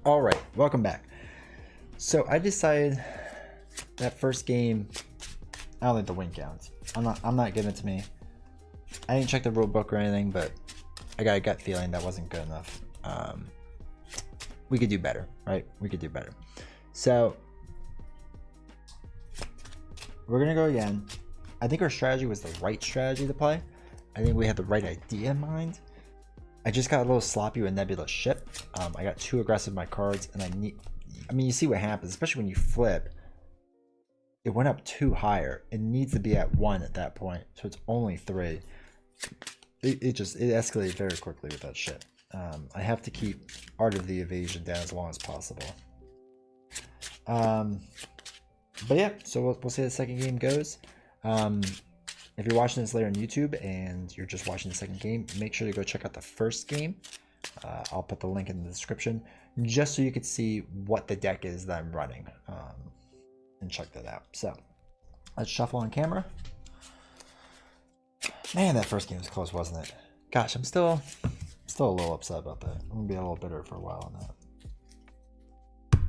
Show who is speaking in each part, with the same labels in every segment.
Speaker 1: All right, welcome back. So I decided that first game, I don't think the win counts. I'm not giving it to me. I didn't check the rule book or anything, but I got a gut feeling that wasn't good enough. We could do better, right? We could do better. So we're gonna go again. I think our strategy was the right strategy to play. I think we had the right idea in mind. I just got a little sloppy with Nebula ship. I got too aggressive with my cards, and I mean, you see what happens, especially when you flip. It went up 2 higher. It needs to be at 1 at that point, so it's only 3. It escalated very quickly with that ship. I have to keep Art of the Evasion down as long as possible. But yeah, so we'll see how the second game goes. If you're watching this later on YouTube and you're just watching the second game, make sure to go check out the first game. I'll put the link in the description just so you can see what the deck is that I'm running, and check that out. So let's shuffle on camera. Man, that first game was close, wasn't it? Gosh, I'm still a little upset about that. I'm gonna be a little bitter for a while on that.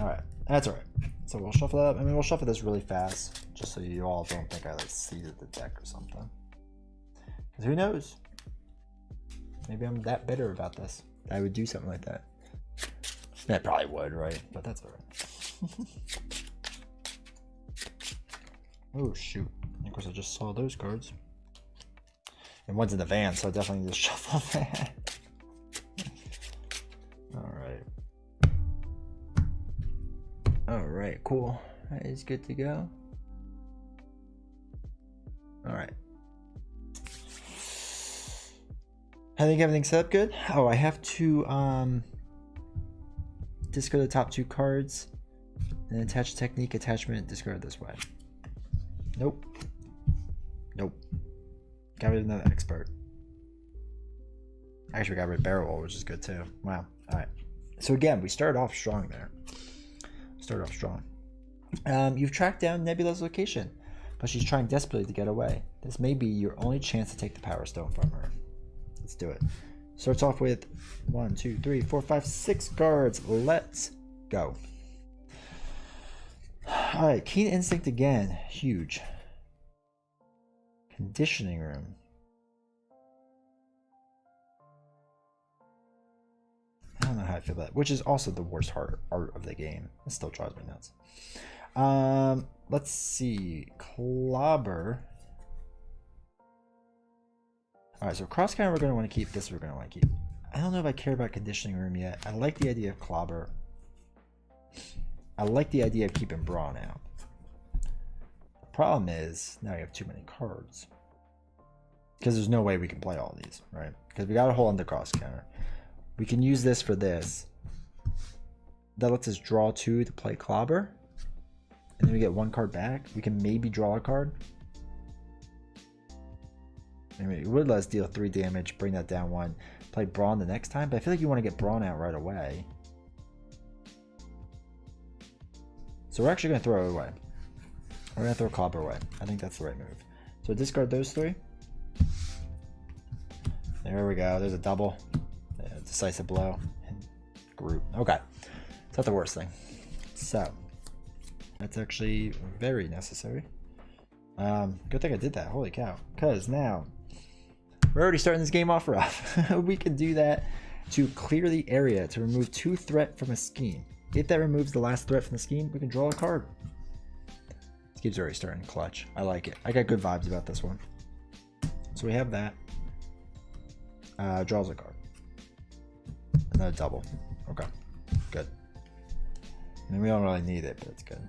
Speaker 1: All right, that's all right. So we'll shuffle that up. I mean, we'll shuffle this really fast, just so you all don't think I like seeded the deck or something. Because who knows? Maybe I'm that bitter about this. I would do something like that. I probably would, right? But that's all right. Oh shoot! Of course, I just saw those cards. And one's in the van, so I definitely need to shuffle that. All right. Alright, cool. That is good to go. Alright. I think everything's set up good. Oh, I have to discard the top 2 cards and attach technique attachment, discard this way. Nope. Nope. Got rid of another expert. Actually, got rid of barrel, which is good too. Wow. Alright. So again, we started off strong there. Start off strong. You've tracked down Nebula's location, but she's trying desperately to get away. This may be your only chance to take the Power Stone from her. Let's do it. Starts off with 1, 2, 3, 4, 5, 6 cards. Let's go. Alright, Keen Instinct again. Huge. Conditioning Room. I don't know how I feel about that, which is also the worst art of the game. It still drives me nuts. Let's see. Clobber. Alright, so cross counter we're going to want to keep. This we're going to want to keep. I don't know if I care about Conditioning Room yet. I like the idea of Clobber. I like the idea of keeping Brawn out. The problem is, now you have too many cards. Because there's no way we can play all these, right? Because we got a hole under cross counter. We can use this for this. That lets us draw 2 to play Clobber. And then we get 1 card back. We can maybe draw a card. I mean, it would let us deal 3 damage, bring that down 1. Play Brawn the next time, but I feel like you want to get Brawn out right away. So we're actually going to throw it away. We're going to throw Clobber away. I think that's the right move. So discard those 3. There we go. There's a double. Decisive blow and group. Okay, it's not the worst thing. So that's actually very necessary. Good thing I did that. Holy cow! Because now we're already starting this game off rough. We can do that to clear the area to remove 2 threat from a scheme. If that removes the last threat from the scheme, we can draw a card. This game's already starting clutch. I like it. I got good vibes about this one. So we have that. Draws a card. Another double. Okay. Good. I mean, we don't really need it, but it's good.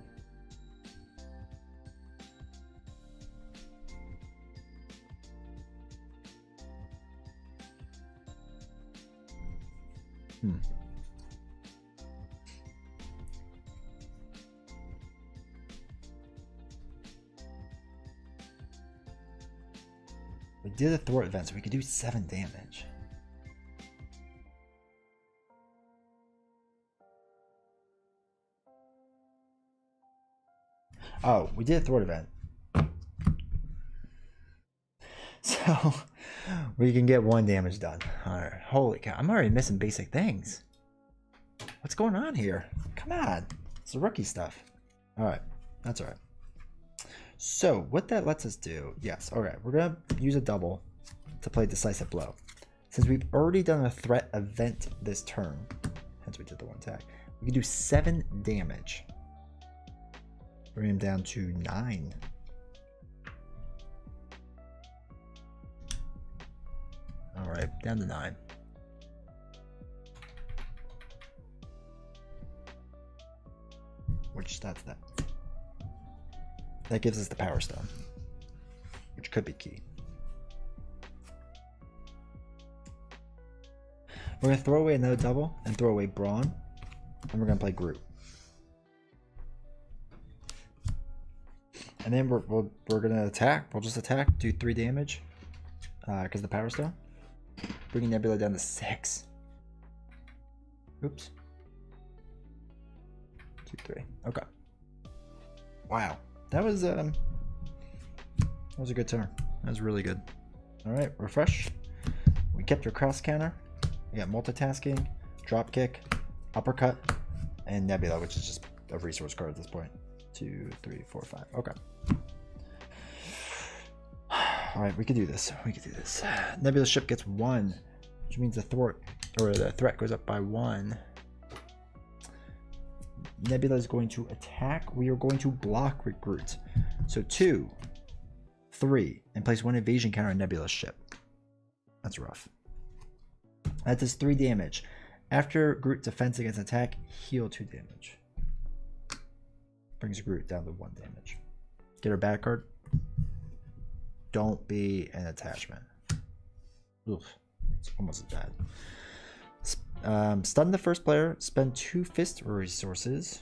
Speaker 1: We did a thwart event, so we could do 7 damage. Oh, we did a thwart event. So we can get 1 damage done. Alright. Holy cow. I'm already missing basic things. What's going on here? Come on. It's the rookie stuff. All right. That's all right. So what that lets us do, yes. All right. We're going to use a double to play Decisive Blow. Since we've already done a threat event this turn, hence we did the one attack, we can do 7 damage. Bring him down to 9. All right, down to 9. Which stats that? That gives us the Power Stone, which could be key. We're going to throw away another double and throw away Brawn, and we're going to play Groot. And then we're going to attack. We'll just attack, do 3 damage because of the Power Stone. Bringing Nebula down to 6. Oops. 2, 3. Okay. Wow. That was a good turn. That was really good. All right, refresh. We kept your cross counter. We got multitasking, drop kick, uppercut, and Nebula, which is just a resource card at this point. 2, 3, 4, 5. Okay. All right, we can do this. We can do this. Nebula ship gets 1, which means the threat goes up by 1. Nebula is going to attack. We are going to block with Groot. So 2, 3, and place 1 evasion counter on Nebula's ship. That's rough. That does 3 damage. After Groot defense against attack, heal 2 damage. Brings Groot down to 1 damage. Get her bad card. Don't be an attachment. Oof. It's almost as bad. Stun the first player. Spend 2 fist resources.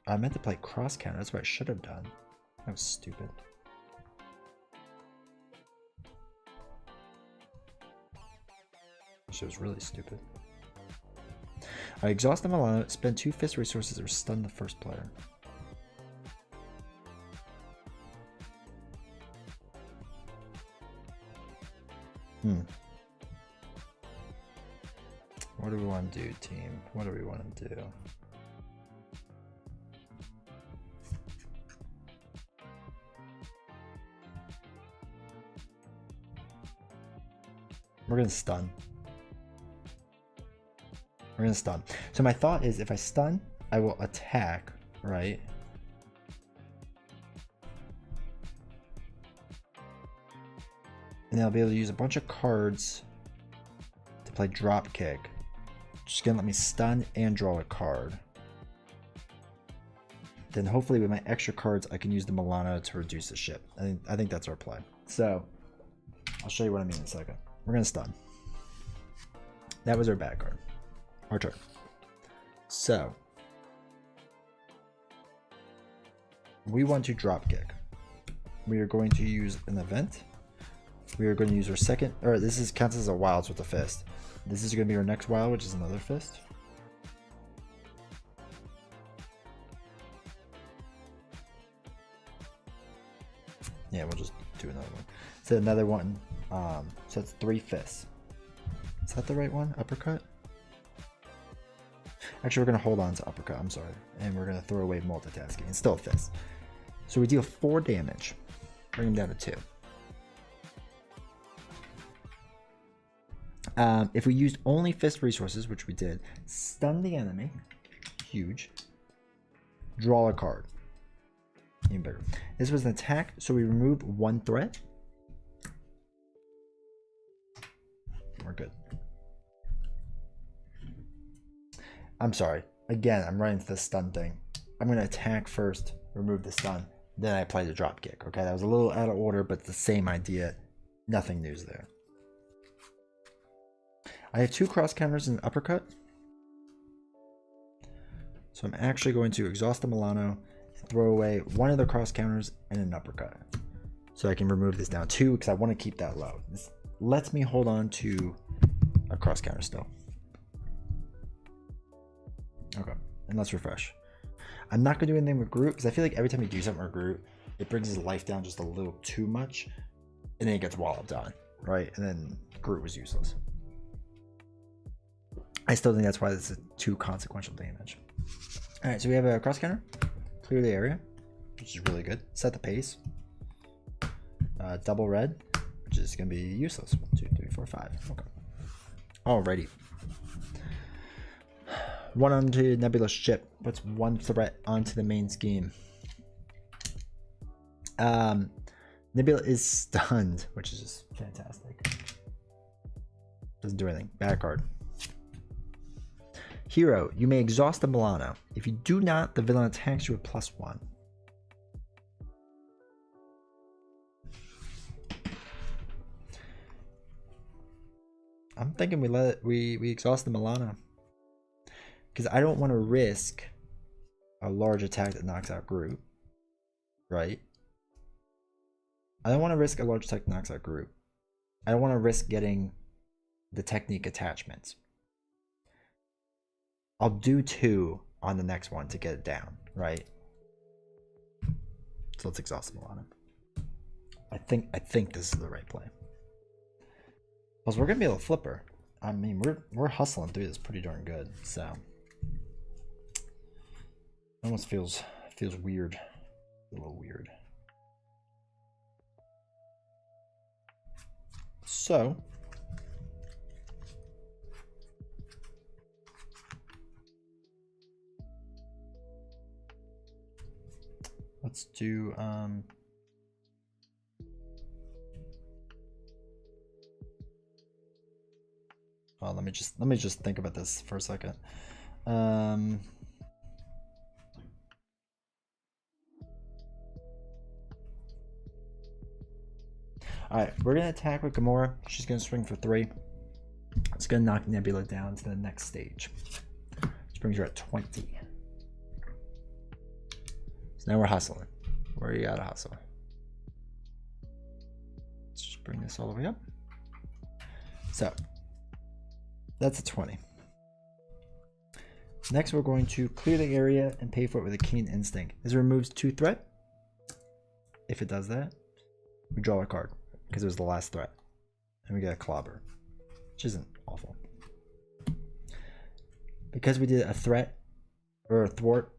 Speaker 1: I meant to play cross counter. That's what I should have done. That was stupid. This was really stupid. I exhaust them alone. Spend 2 fist resources or stun the first player. What do we want to do, team? What do we want to do? We're going to stun. We're going to stun. So my thought is if I stun, I will attack, right? And then I'll be able to use a bunch of cards to play drop kick. Just gonna let me stun and draw a card. Then hopefully with my extra cards, I can use the Milano to reduce the ship. I think that's our play. So I'll show you what I mean in a second. We're gonna stun. That was our bad card. Our turn. So we want to drop kick. We are going to use an event. We are going to use our second, or this is counts as a wild with a fist. This is going to be our next wild, which is another fist. Yeah, we'll just do another one. So another one. So it's 3 fists. Is that the right one? Uppercut? Actually, we're going to hold on to uppercut. I'm sorry. And we're going to throw away multitasking. It's still a fist. So we deal 4 damage. Bring him down to 2. If we used only fist resources, which we did, stun the enemy, huge, draw a card, even bigger. This was an attack, so we remove 1 threat. We're good. I'm sorry. Again, I'm running into the stun thing. I'm going to attack first, remove the stun, then I play the drop kick. Okay, that was a little out of order, but it's the same idea. Nothing news there. I have 2 cross counters and an uppercut. So I'm actually going to exhaust the Milano and throw away 1 of the cross counters and an uppercut. So I can remove this down 2 because I want to keep that low. This lets me hold on to a cross counter still. Okay, and let's refresh. I'm not going to do anything with Groot because I feel like every time you do something with Groot, it brings his life down just a little too much. And then it gets walloped on, right? And then Groot was useless. I still think that's why this is 2 consequential damage. Alright, so we have a cross counter. Clear the area, which is really good. Set the pace. Double red, which is going to be useless. 1, 2, 3, 4, 5. Okay. Alrighty. 1 onto Nebula's ship. Puts 1 threat onto the main scheme. Nebula is stunned, which is just fantastic. Doesn't do anything. Bad card. Hero, you may exhaust the Milano. If you do not, the villain attacks you with +1. I'm thinking we exhaust the Milano. Because I don't want to risk a large attack that knocks out Groot. Right? I don't want to risk a large attack that knocks out Groot. I don't want to risk getting the technique attachments. I'll do 2 on the next one to get it down, right? So let's exhaust the Milano. I think this is the right play. Plus, we're gonna be able to flip her. I mean, we're hustling through this pretty darn good. So it almost feels weird, a little weird. So let's do well, let me just think about this for a second. Alright, we're gonna attack with Gamora. She's gonna swing for 3. It's gonna knock Nebula down to the next stage, which brings her at 20. So now we're hustling. Where you gotta hustle. Let's just bring this all the way up. So that's a 20. Next, we're going to clear the area and pay for it with a Keen Instinct. This removes 2 threat. If it does that, we draw a card because it was the last threat, and we get a clobber, which isn't awful. Because we did a threat or a thwart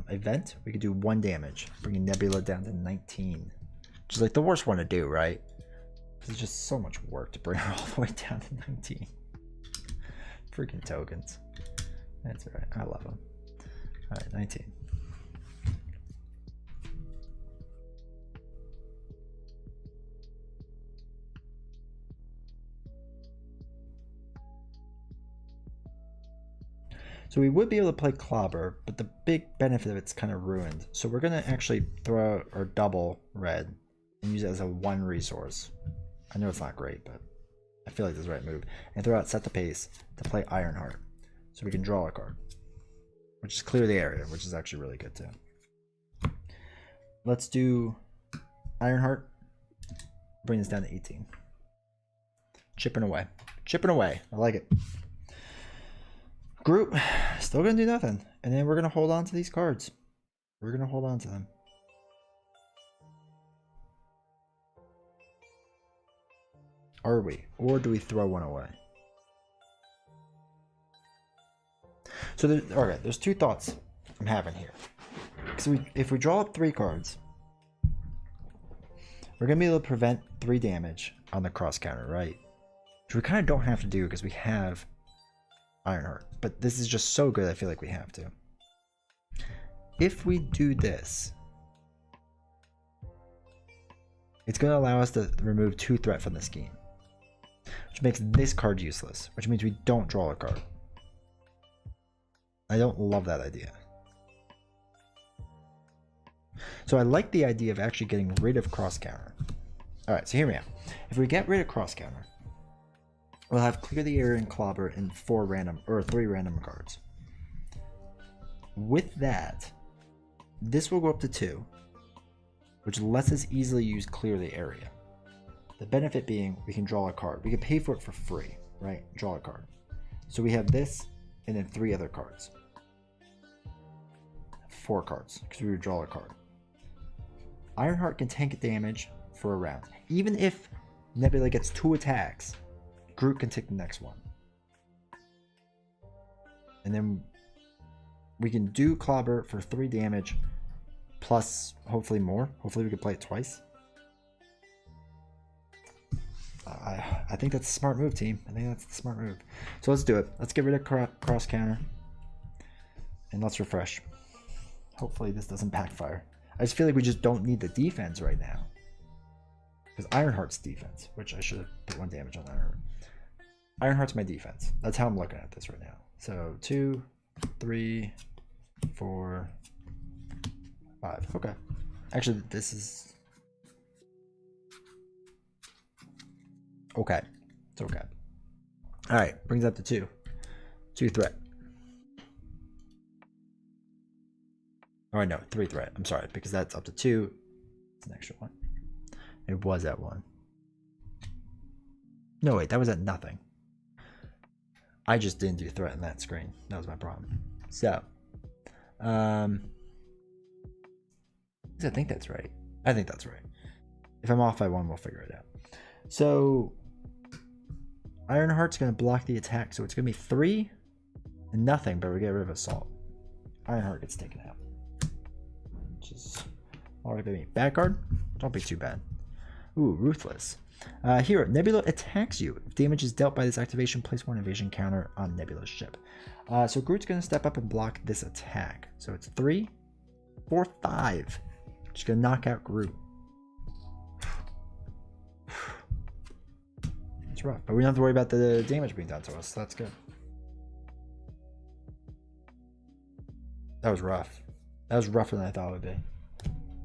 Speaker 1: event, we could do 1 damage, bringing Nebula down to 19, which is like the worst one to do, right? It's just so much work to bring her all the way down to 19. Freaking tokens. That's alright. I love them. Alright, 19. So we would be able to play Clobber, but the big benefit of it's kind of ruined. So we're going to actually throw out our double red and use it as a 1 resource. I know it's not great, but I feel like this is the right move. And throw out Set the Pace to play Ironheart. So we can draw a card, which is clear the area, which is actually really good too. Let's do Ironheart. Bring this down to 18. Chipping away. Chipping away. I like it. Group, still gonna do nothing. And then we're gonna hold on to these cards. We're gonna hold on to them. Are we? Or do we throw one away? So there's 2 thoughts I'm having here. So if we draw up 3 cards, we're gonna be able to prevent 3 damage on the cross counter, right? Which we kind of don't have to do because we have Ironheart. But this is just so good, I feel like we have to. If we do this, it's going to allow us to remove 2 threat from the scheme, which makes this card useless, which means we don't draw a card. I don't love that idea. So I like the idea of actually getting rid of cross counter. Alright, so hear me out. If we get rid of cross counter, we'll have Clear the Area and Clobber in 4 random or 3 random cards. With that, this will go up to 2, which lets us easily use Clear the Area. The benefit being we can draw a card. We can pay for it for free, right? Draw a card. So we have this and then 3 other cards. 4 cards because we would draw a card. Ironheart can tank damage for a round. Even if Nebula gets 2 attacks, Groot can take the next one. And then we can do Clobber for 3 damage, plus hopefully more. Hopefully we can play it twice. I think that's a smart move, team. I think that's the smart move. So let's do it. Let's get rid of cross counter. And let's refresh. Hopefully this doesn't backfire. I just feel like we just don't need the defense right now. Because Ironheart's defense, which I should have put 1 damage on Ironheart. Ironheart's my defense. That's how I'm looking at this right now. So 2, 3, 4, 5. Okay. Actually, this is... okay. It's okay. Alright, brings up to 2. 2 threat. Oh, no, 3 threat. I'm sorry, because that's up to 2. It's an extra 1. It was at 1. No, wait, that was at nothing. I just didn't do threat in that screen. That was my problem. So, I think that's right. I think that's right. If I'm off by 1, we'll figure it out. So, Ironheart's going to block the attack, so it's going to be 3 and nothing, but we get rid of Assault. Ironheart gets taken out. Which is alright, baby. Bad card? Don't be too bad. Ooh, Ruthless. Here, Nebula attacks you. If damage is dealt by this activation, place 1 evasion counter on Nebula's ship. So Groot's going to step up and block this attack. So it's 3, 4, 5. Just going to knock out Groot. It's rough, but we don't have to worry about the damage being done to us, so that's good. That was rough. That was rougher than I thought it would be.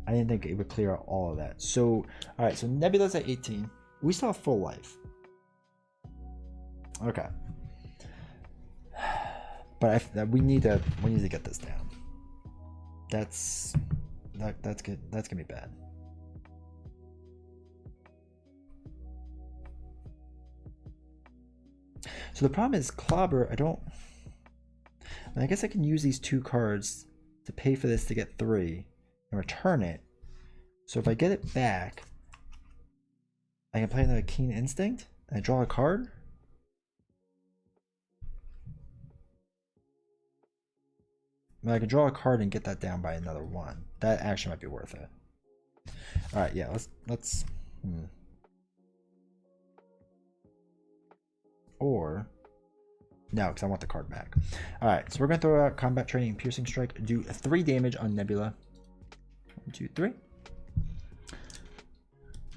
Speaker 1: I didn't think it would clear out all of that. So, alright, so Nebula's at 18. We still have full life. Okay. But we need to get this down. That's good. That's gonna be bad. So the problem is Clobber, I guess I can use these 2 cards to pay for this to get 3 and return it. So if I get it back, I can play another Keen Instinct and I draw a card. I can draw a card and get that down by another 1. That actually might be worth it. All right, yeah, let's. Or no, because I want the card back. All right, so we're gonna throw out Combat Training and Piercing Strike. Do 3 damage on Nebula. 1, 2, 3.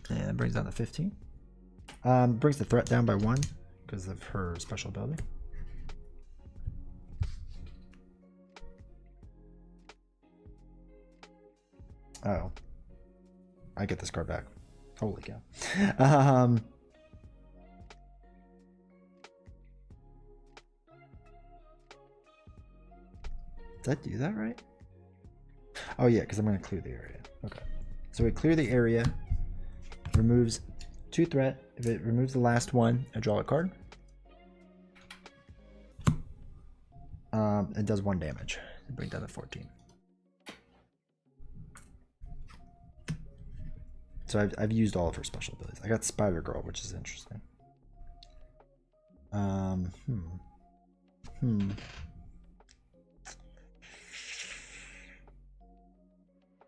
Speaker 1: And that brings down to 15. Brings the threat down by 1 because of her special ability. Oh, I get this card back. Holy cow. Did I do that right? Oh yeah, because I'm going to clear the area. Okay. So we clear the area. Removes 2 threat. If it removes the last one, I draw a card. It does 1 damage. Bring down to 14. So I've used all of her special abilities. I got Spider Girl, which is interesting.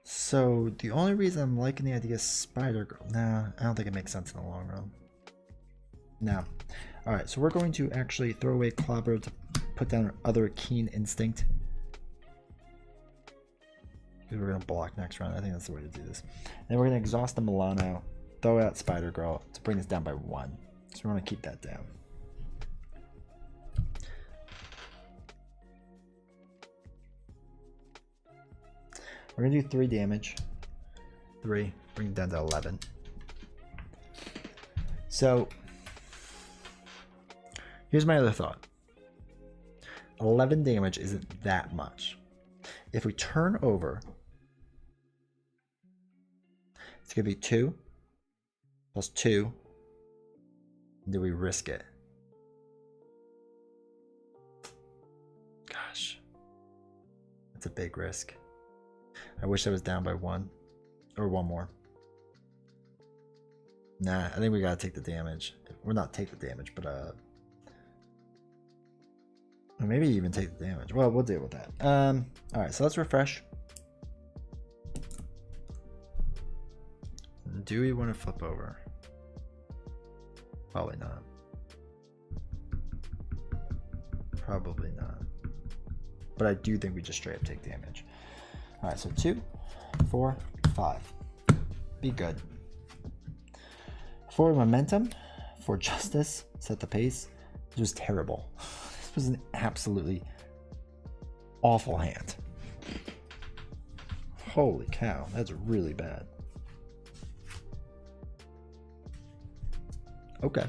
Speaker 1: So the only reason I'm liking the idea of Spider Girl, nah, I don't think it makes sense in the long run. No. All right, so we're going to actually throw away Clobber to put down our other Keen Instinct. Because we're gonna block next round. I think that's the way to do this. And we're gonna exhaust the Milano, throw out Spider Girl to bring this down by 1. So we want to keep that down. We're gonna do 3 damage. 3, bring it down to 11. So here's my other thought. 11 damage isn't that much. If we turn over, it's gonna be 2 plus 2. Do we risk it? Gosh, that's a big risk. I wish I was down by 1 or 1 more. Nah, I think we gotta take the damage. We're not take the damage, but Or maybe even take the damage. Well, we'll deal with that. All right, so let's refresh. Do we want to flip over? Probably not. Probably not. But I do think we just straight up take damage. All right, so 2, 4, 5. Be good. For momentum, for justice, set the pace. This was terrible. This was an absolutely awful hand. Holy cow, that's really bad. Okay.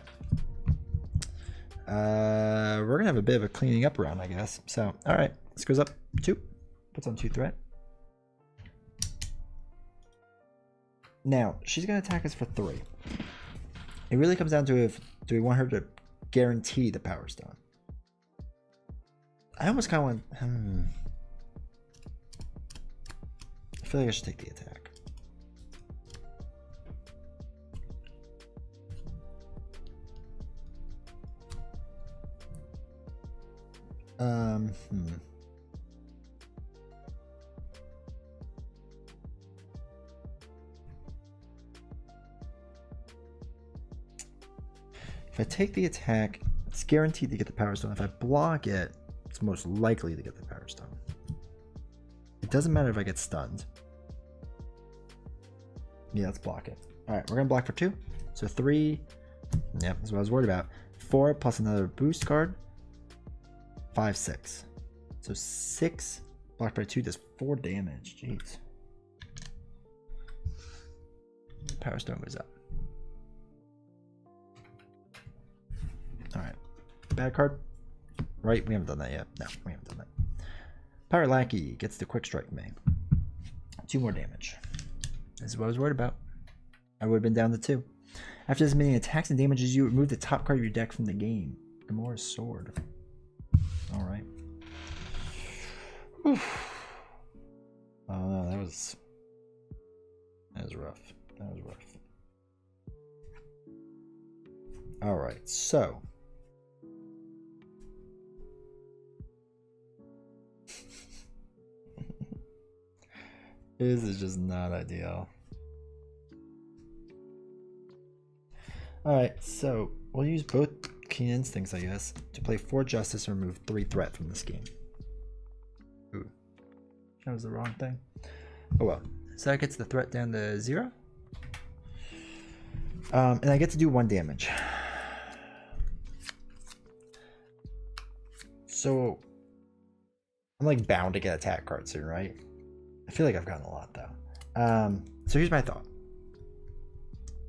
Speaker 1: We're gonna have a bit of a cleaning up round, I guess. So, all right, this goes up 2, puts on 2 threat. Now, she's gonna attack us for 3. It really comes down to if do we want her to guarantee the Power Stone. I almost kind of want. I feel like I should take the attack. If I take the attack, it's guaranteed to get the Power Stone. If I block it, it's most likely to get the Power Stone. It doesn't matter if I get stunned. Yeah, let's block it. All right, we're gonna block for 2. So 3, yeah, that's what I was worried about. 4 plus another boost card. 5, 6. So 6 blocked by 2 does 4 damage. Jeez. Power Stone goes up. Alright. Bad card. Right, we haven't done that yet. No, we haven't done that. Power Lackey gets the quick strike me. 2 more damage. This is what I was worried about. I would have been down to 2. After this many attacks and damages, you remove the top card of your deck from the game. Gamora's Sword. Alright. Oh no, that was rough. That was rough. Alright, so this is just not ideal. Alright, so we'll use both Keen Instincts, I guess, to play 4 Justice and remove 3 threat from this game. Ooh. That was the wrong thing. Oh well. So that gets the threat down to 0. And I get to do 1 damage. So I'm like bound to get attack cards soon, right? I feel like I've gotten a lot though. So here's my thought.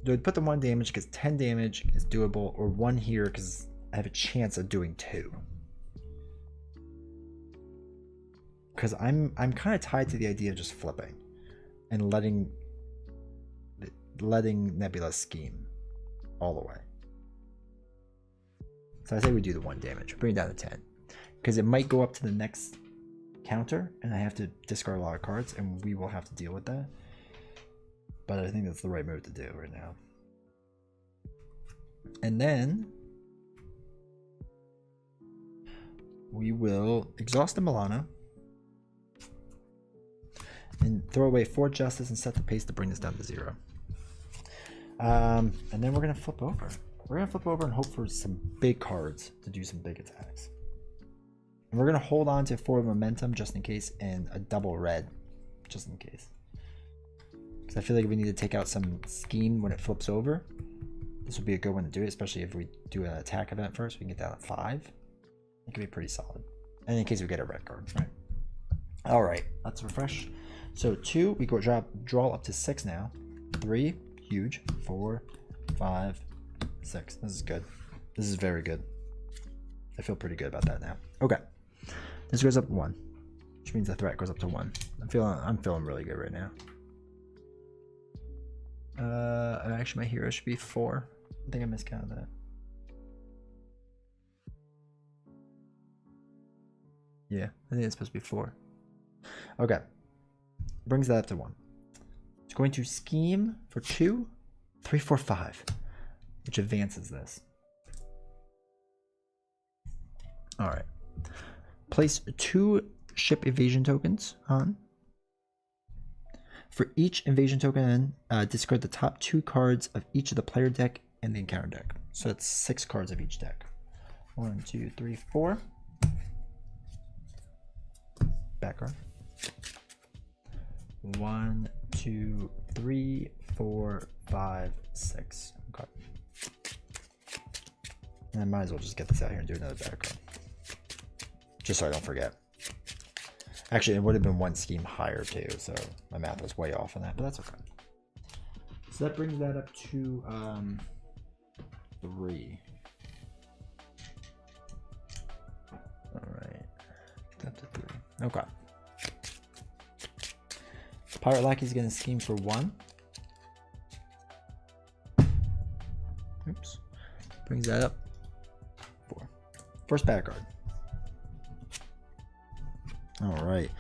Speaker 1: Do I put the 1 damage because 10 damage is doable, or 1 here because I have a chance of doing 2? Because I'm kind of tied to the idea of just flipping and letting Nebula scheme all the way. So I say we do the 1 damage, bring it down to 10, because it might go up to the next counter and I have to discard a lot of cards and we will have to deal with that. But I think that's the right move to do right now. And then we will exhaust the Milano and throw away 4 Justice and set the pace to bring this down to 0. And then we're gonna flip over. We're gonna flip over and hope for some big cards to do some big attacks. And we're gonna hold on to 4 momentum just in case, and a double red just in case. Because I feel like we need to take out some scheme when it flips over. This would be a good one to do it, especially if we do an attack event first. We can get down to 5. It could be pretty solid. And in case we get a red card, right? All right, let's refresh. So 2, we go draw up to 6 now. 3, huge. 4, 5, 6. This is good. This is very good. I feel pretty good about that now. Okay, this goes up 1, which means the threat goes up to 1. I'm feeling really good right now. Actually, my hero should be 4. I think I miscounted that. Yeah, I think it's supposed to be 4. Okay, brings that up to 1. It's going to scheme for 2, 3, 4, 5, which advances this. All right. Place 2 ship evasion tokens on. For each invasion token, discard the top 2 cards of each of the player deck and the encounter deck. So it's 6 cards of each deck. 1, 2, 3, 4. Back card. 1, 2, 3, 4, 5, 6. Okay. And I might as well just get this out here and do another back card. Just so I don't forget. Actually, it would have been 1 scheme higher too, so my math was way off on that, but that's okay. So that brings that up to 3. Alright. Up to 3. Okay. Pirate Lackey's gonna scheme for 1. Oops. Brings that up. 4. First back card. Alright.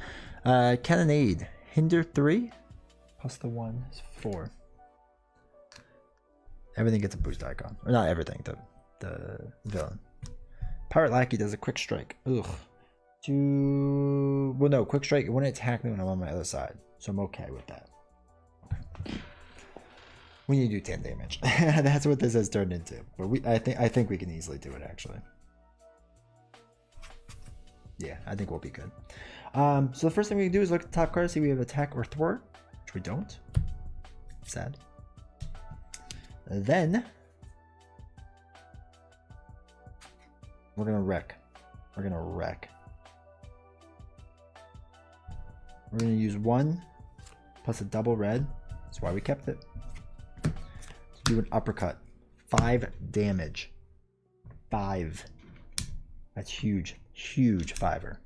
Speaker 1: Cannonade. Hinder 3. Plus the 1 is 4. Everything gets a boost icon. Or not everything, the villain. Pirate Lackey does a quick strike. Ugh. Well, no, quick strike. It wouldn't attack me when I'm on my other side. So I'm okay with that. Okay. We need to do 10 damage. That's what this has turned into. But I think we can easily do it, actually. Yeah, I think we'll be good. So the first thing we can do is look at the top card, see if we have attack or thwart, which we don't. Sad. Then we're gonna wreck. We're gonna wreck. We're gonna use 1 plus a double red. That's why we kept it. Do an uppercut. 5 damage. 5. That's huge. Huge 5er.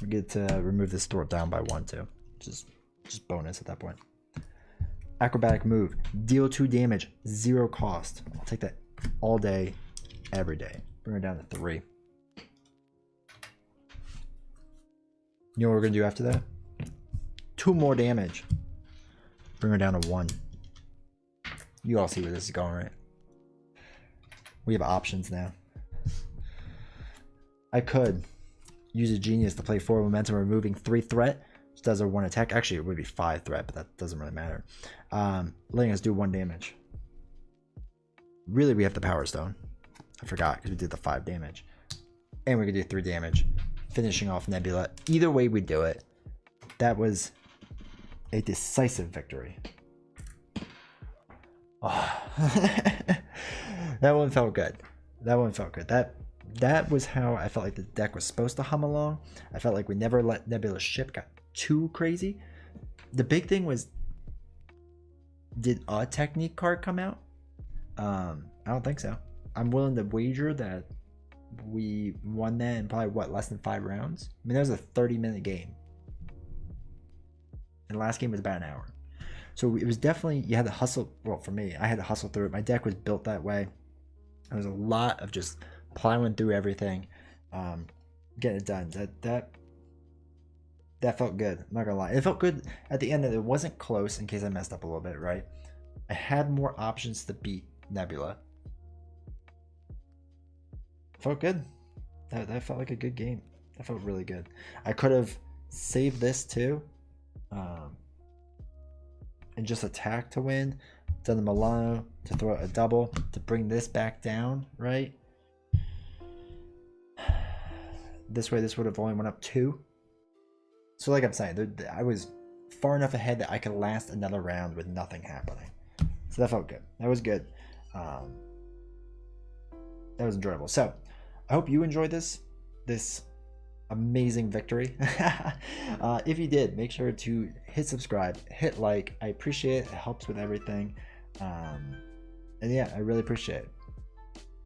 Speaker 1: We get to remove this thwart down by 1 too. Just bonus at that point. Acrobatic move. Deal 2 damage. 0 cost. I'll take that all day, every day. Bring her down to 3. You know what we're gonna do after that? 2 more damage. Bring her down to 1. You all see where this is going, right? We have options now. I could use a genius to play 4 momentum, removing 3 threat, which does a 1 attack. Actually, it would be 5 threat, but that doesn't really matter. Letting us do 1 damage. Really, we have the Power Stone. I forgot because we did the 5 damage. And we could do 3 damage, finishing off Nebula. Either way we do it, that was a decisive victory. Oh. That one felt good. That one felt good. That was how I felt like the deck was supposed to hum along. I felt like we never let Nebula's ship got too crazy. The big thing was, did a technique card come out? I don't think so. I'm willing to wager that we won that in probably what, less than 5 rounds. I mean, that was a 30-minute game, and the last game was about an hour. So it was definitely, you had to hustle. Well, for me, I had to hustle through it. My deck was built that way. There was a lot of just plowing through everything, getting it done. That felt good. I'm not gonna lie. It felt good at the end that it wasn't close, in case I messed up a little bit, right? I had more options to beat Nebula. Felt good. That felt like a good game. That felt really good. I could have saved this too, and just attack to win. Done the Milano to throw a double to bring this back down, right? This way, this would have only went up 2. So like I'm saying, I was far enough ahead that I could last another round with nothing happening. So that felt good. That was good. That was enjoyable. So I hope you enjoyed this amazing victory. If you did, make sure to hit subscribe, hit like. I appreciate it. It helps with everything. And yeah, I really appreciate it.